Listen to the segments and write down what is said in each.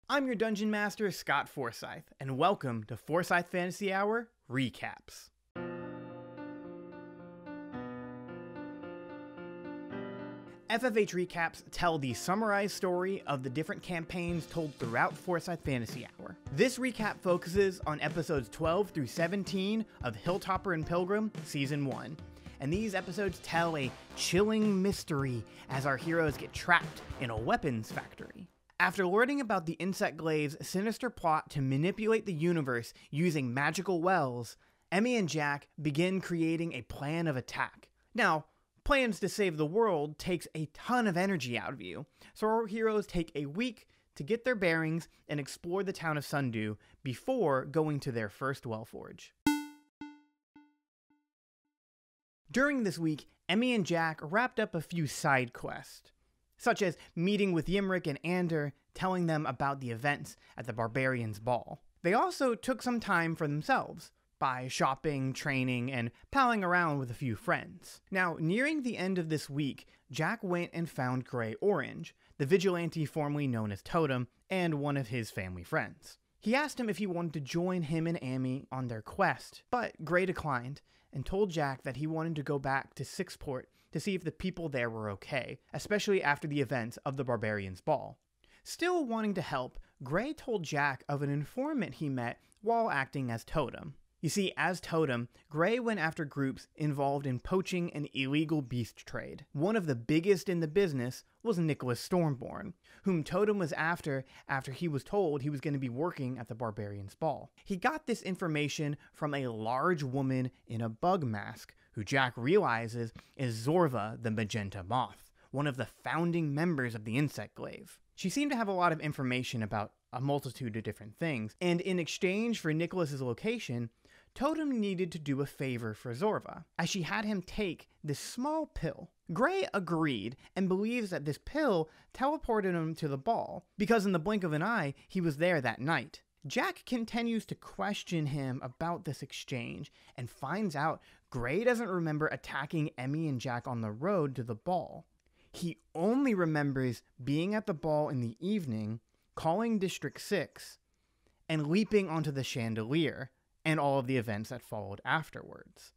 I'm your Dungeon Master, Scott Forsyth, and welcome to Forsyth Fantasy Hour Recaps. FFH Recaps tell the summarized story of the different campaigns told throughout Forsyth Fantasy Hour. This recap focuses on episodes 12 through 17 of Hilltopper and Pilgrim Season 1. And these episodes tell a chilling mystery as our heroes get trapped in a weapons factory. After learning about the Insect Glade's sinister plot to manipulate the universe using magical wells, Emmy and Jack begin creating a plan of attack. Now, plans to save the world takes a ton of energy out of you, so our heroes take a week to get their bearings and explore the town of Sundew before going to their first well forge. During this week, Emmy and Jack wrapped up a few side quests, such as meeting with Ymric and Ander, telling them about the events at the Barbarians' Ball. They also took some time for themselves, by shopping, training, and palling around with a few friends. Now, nearing the end of this week, Jack went and found Grey Orange, the vigilante formerly known as Totem, and one of his family friends. He asked him if he wanted to join him and Amy on their quest, but Grey declined, and told Jack that he wanted to go back to Sixport to see if the people there were okay, especially after the events of the Barbarians' Ball. Still wanting to help, Grey told Jack of an informant he met while acting as Totem. You see, as Totem, Grey went after groups involved in poaching and illegal beast trade. One of the biggest in the business was Nicholas Stormborn, whom Totem was after he was told he was going to be working at the Barbarians' Ball. He got this information from a large woman in a bug mask, who Jack realizes is Zorva the Magenta Moth, one of the founding members of the Insect Glaive. She seemed to have a lot of information about a multitude of different things, and in exchange for Nicholas's location, Totem needed to do a favor for Zorva, as she had him take this small pill. Grey agreed and believes that this pill teleported him to the ball, because in the blink of an eye, he was there that night. Jack continues to question him about this exchange, and finds out Grey doesn't remember attacking Emmy and Jack on the road to the ball. He only remembers being at the ball in the evening, calling District 6, and leaping onto the chandelier, and all of the events that followed afterwards.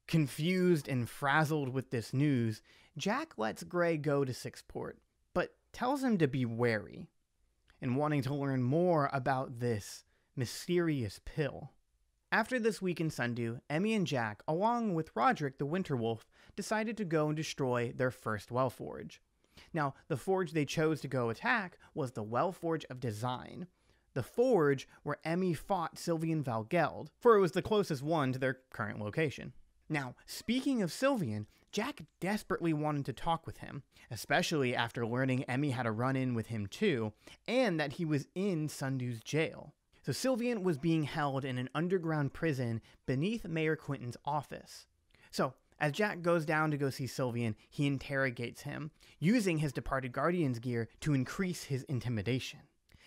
Confused and frazzled with this news, Jack lets Grey go to Sixport, but tells him to be wary, and wanting to learn more about this mysterious pill. After this week in Sundew, Emmy and Jack, along with Roderick the Winterwolf, decided to go and destroy their first well forge. Now, the forge they chose to go attack was the Well Forge of Design, the forge where Emmy fought Sylvian Valgeld, for it was the closest one to their current location. Now, speaking of Sylvian, Jack desperately wanted to talk with him, especially after learning Emmy had a run-in with him too, and that he was in Sundew's jail. So Sylvian was being held in an underground prison beneath Mayor Quentin's office. So, as Jack goes down to go see Sylvian, he interrogates him, using his departed Guardian's gear to increase his intimidation.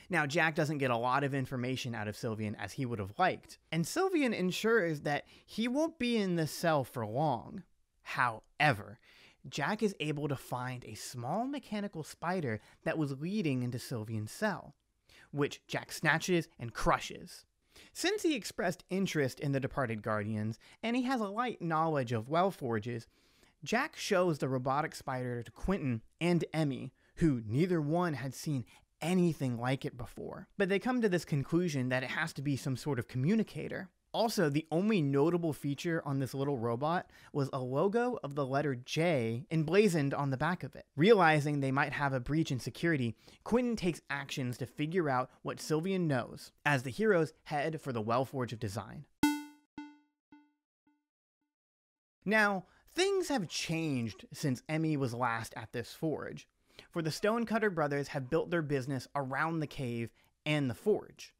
Now, Jack doesn't get a lot of information out of Sylvian as he would have liked, and Sylvian ensures that he won't be in the cell for long. However, Jack is able to find a small mechanical spider that was leading into Sylvian's cell, which Jack snatches and crushes. Since he expressed interest in the departed Guardians, and he has a light knowledge of well forges, Jack shows the robotic spider to Quentin and Emmy, who neither one had seen anything like it before. But they come to this conclusion that it has to be some sort of communicator. Also, the only notable feature on this little robot was a logo of the letter J emblazoned on the back of it. Realizing they might have a breach in security, Quentin takes actions to figure out what Sylvian knows, as the heroes head for the Well Forge of Design. Now, things have changed since Emmy was last at this forge, for the Stonecutter brothers have built their business around the cave and the forge.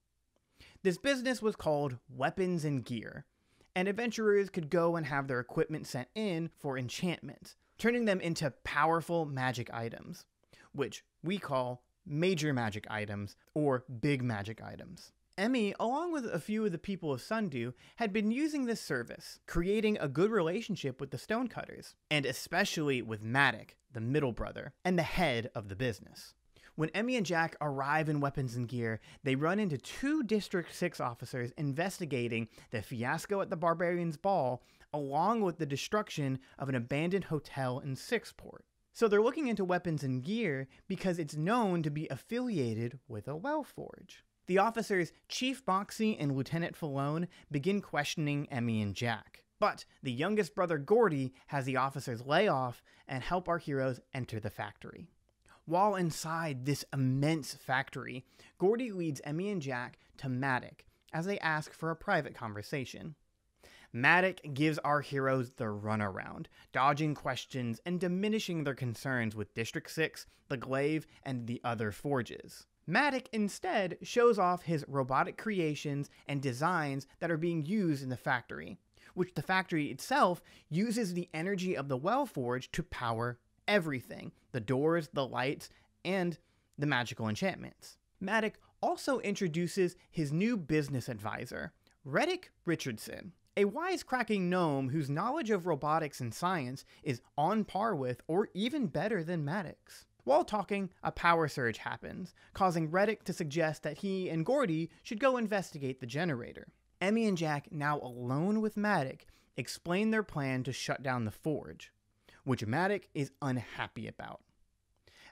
This business was called Weapons and Gear, and adventurers could go and have their equipment sent in for enchantment, turning them into powerful magic items, which we call major magic items or big magic items. Emmy, along with a few of the people of Sundew, had been using this service, creating a good relationship with the Stonecutters, and especially with Matic, the middle brother, and the head of the business. When Emmy and Jack arrive in Weapons and Gear, they run into 2 District 6 officers investigating the fiasco at the Barbarians' Ball, along with the destruction of an abandoned hotel in Sixport. So they're looking into Weapons and Gear because it's known to be affiliated with a Wellforge. The officers Chief Moxie and Lieutenant Falone begin questioning Emmy and Jack. But the youngest brother Gordy has the officers lay off and help our heroes enter the factory. While inside this immense factory, Gordy leads Emmy and Jack to Maddock as they ask for a private conversation. Maddock gives our heroes the runaround, dodging questions and diminishing their concerns with District 6, the Glaive, and the other forges. Maddock instead shows off his robotic creations and designs that are being used in the factory, which the factory itself uses the energy of the Wellforge to power everything: the doors, the lights, and the magical enchantments. Maddock also introduces his new business advisor, Reddick Richardson, a wisecracking gnome whose knowledge of robotics and science is on par with or even better than Maddock's. While talking, a power surge happens, causing Reddick to suggest that he and Gordy should go investigate the generator. Emmy and Jack, now alone with Maddock, explain their plan to shut down the forge, which Maddock is unhappy about.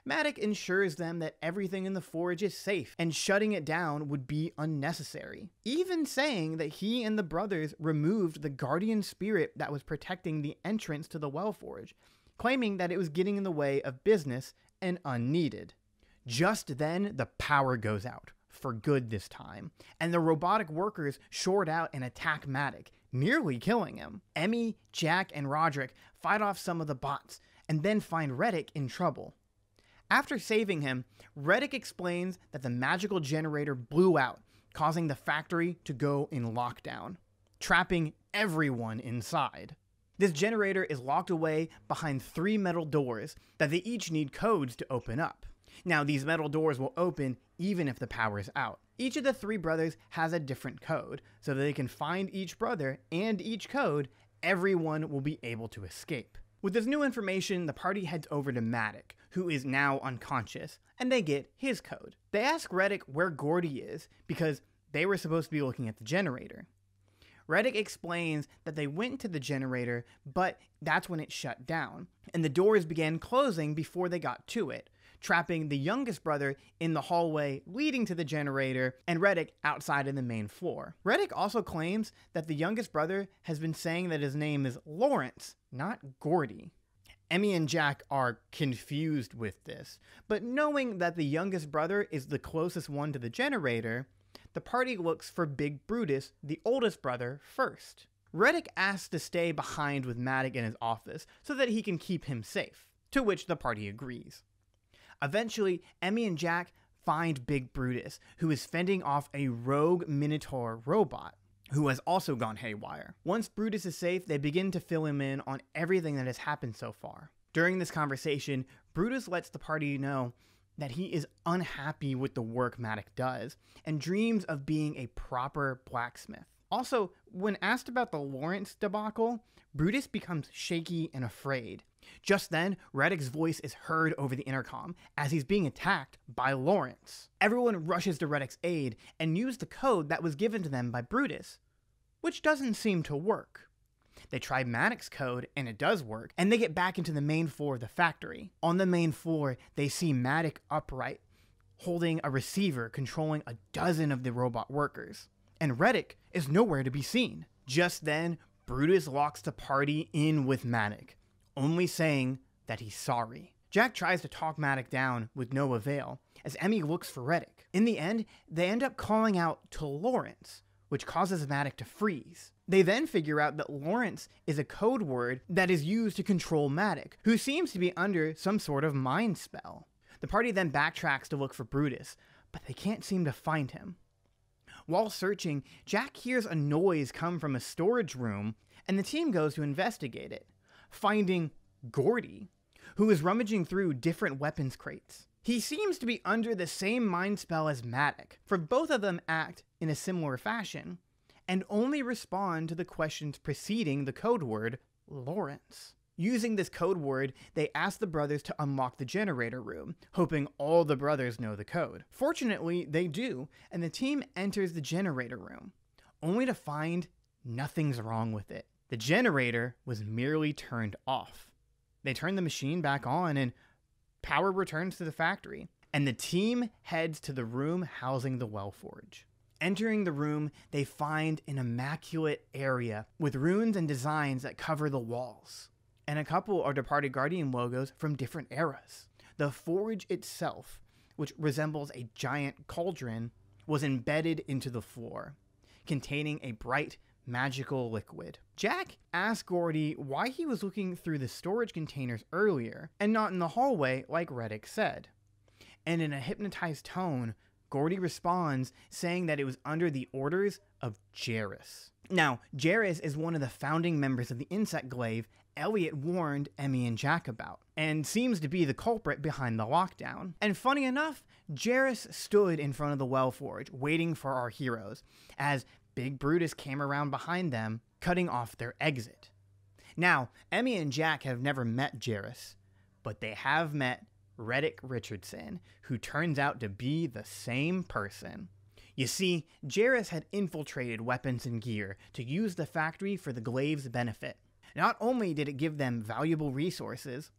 Maddock ensures them that everything in the forge is safe, and shutting it down would be unnecessary, even saying that he and the brothers removed the guardian spirit that was protecting the entrance to the Wellforge, claiming that it was getting in the way of business and unneeded. Just then, the power goes out, for good this time, and the robotic workers short out and attack Maddock, nearly killing him. Emmy, Jack, and Roderick fight off some of the bots, and then find Reddick in trouble. After saving him, Reddick explains that the magical generator blew out, causing the factory to go in lockdown, trapping everyone inside. This generator is locked away behind 3 metal doors that they each need codes to open up. Now, these metal doors will open even if the power is out. Each of the 3 brothers has a different code, so that they can find each brother and each code. Everyone will be able to escape. With this new information, the party heads over to Maddock, who is now unconscious, and they get his code. They ask Reddick where Gordy is, because they were supposed to be looking at the generator. Reddick explains that they went to the generator, but that's when it shut down, and the doors began closing before they got to it, trapping the youngest brother in the hallway leading to the generator, and Reddick outside in the main floor. Reddick also claims that the youngest brother has been saying that his name is Lawrence, not Gordy. Emmy and Jack are confused with this, but knowing that the youngest brother is the closest one to the generator, the party looks for Big Brutus, the oldest brother, first. Reddick asks to stay behind with Maddock in his office so that he can keep him safe, to which the party agrees. Eventually, Emmy and Jack find Big Brutus, who is fending off a rogue Minotaur robot, who has also gone haywire. Once Brutus is safe, they begin to fill him in on everything that has happened so far. During this conversation, Brutus lets the party know that he is unhappy with the work Maddock does, and dreams of being a proper blacksmith. Also, when asked about the Lawrence debacle, Brutus becomes shaky and afraid. Just then, Reddick's voice is heard over the intercom as he's being attacked by Lawrence. Everyone rushes to Reddick's aid and uses the code that was given to them by Brutus, which doesn't seem to work. They try Maddock's code, and it does work, and they get back into the main floor of the factory. On the main floor, they see Maddock upright, holding a receiver controlling a dozen of the robot workers, and Reddick is nowhere to be seen. Just then, Brutus locks the party in with Maddock, only saying that he's sorry. Jack tries to talk Maddock down with no avail, as Emmy looks for Reddick. In the end, they end up calling out to Lawrence, which causes Maddock to freeze. They then figure out that Lawrence is a code word that is used to control Maddock, who seems to be under some sort of mind spell. The party then backtracks to look for Brutus, but they can't seem to find him. While searching, Jack hears a noise come from a storage room, and the team goes to investigate it, finding Gordy, who is rummaging through different weapons crates. He seems to be under the same mind spell as Maddock, for both of them act in a similar fashion, and only respond to the questions preceding the code word Lawrence. Using this code word, they ask the brothers to unlock the generator room, hoping all the brothers know the code. Fortunately, they do, and the team enters the generator room, only to find nothing's wrong with it. The generator was merely turned off. They turn the machine back on and power returns to the factory, and the team heads to the room housing the well forge. Entering the room, they find an immaculate area with runes and designs that cover the walls, and a couple are Departed Guardian logos from different eras. The forge itself, which resembles a giant cauldron, was embedded into the floor, containing a bright, magical liquid. Jack asked Gordy why he was looking through the storage containers earlier and not in the hallway like Reddick said. And in a hypnotized tone, Gordy responds saying that it was under the orders of Jarrus. Now, Jarrus is one of the founding members of the insect glaive Elliot warned Emmy and Jack about, and seems to be the culprit behind the lockdown. And funny enough, Jarrus stood in front of the well forge waiting for our heroes, as Big Brutus came around behind them, cutting off their exit. Now, Emmy and Jack have never met Jarrus, but they have met Reddick Richardson, who turns out to be the same person. You see, Jarrus had infiltrated weapons and gear to use the factory for the glaive's benefit. Not only did it give them valuable resources,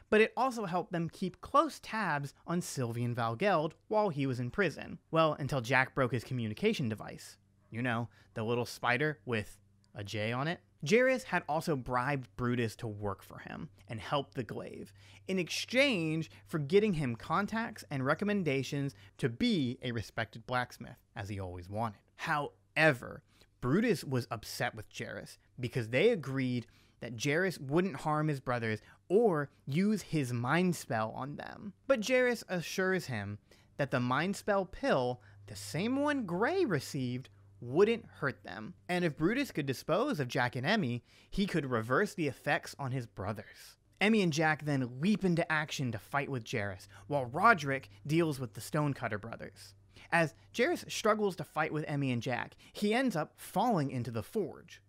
but it also helped them keep close tabs on Sylvian Valgeld while he was in prison. Well, until Jack broke his communication device. You know, the little spider with a J on it. Jarrus had also bribed Brutus to work for him and help the glaive, in exchange for getting him contacts and recommendations to be a respected blacksmith, as he always wanted. However, Brutus was upset with Jarrus because they agreed that Jarrus wouldn't harm his brothers or use his mind spell on them. But Jarrus assures him that the mind spell pill, the same one Gray received, wouldn't hurt them. And if Brutus could dispose of Jack and Emmy, he could reverse the effects on his brothers. Emmy and Jack then leap into action to fight with Jarrus, while Roderick deals with the Stonecutter brothers. As Jarrus struggles to fight with Emmy and Jack, he ends up falling into the forge,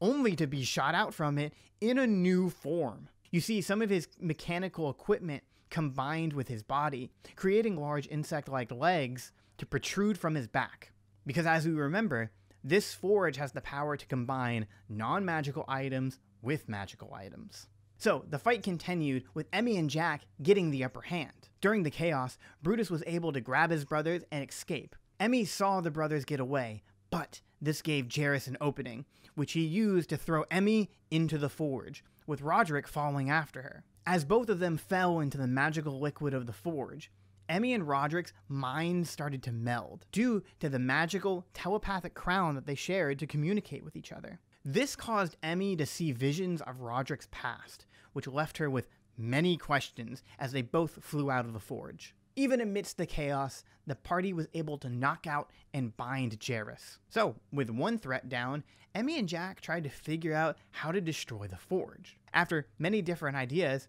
only to be shot out from it in a new form. You see, some of his mechanical equipment combined with his body, creating large insect-like legs to protrude from his back. Because as we remember, this forge has the power to combine non-magical items with magical items. So the fight continued with Emmy and Jack getting the upper hand. During the chaos, Brutus was able to grab his brothers and escape. Emmy saw the brothers get away, but this gave Jarrus an opening, which he used to throw Emmy into the forge, with Roderick following after her. As both of them fell into the magical liquid of the forge, Emmy and Roderick's minds started to meld, due to the magical telepathic crown that they shared to communicate with each other. This caused Emmy to see visions of Roderick's past, which left her with many questions as they both flew out of the forge. Even amidst the chaos, the party was able to knock out and bind Jarrus. So, with one threat down, Emmy and Jack tried to figure out how to destroy the forge. After many different ideas,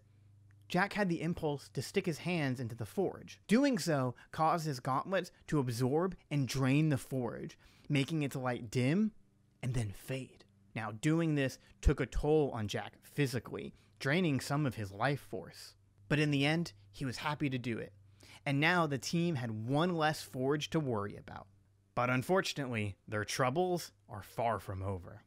Jack had the impulse to stick his hands into the forge. Doing so caused his gauntlets to absorb and drain the forge, making its light dim and then fade. Now, doing this took a toll on Jack physically, draining some of his life force. But in the end, he was happy to do it. And now the team had one less forge to worry about. But unfortunately, their troubles are far from over.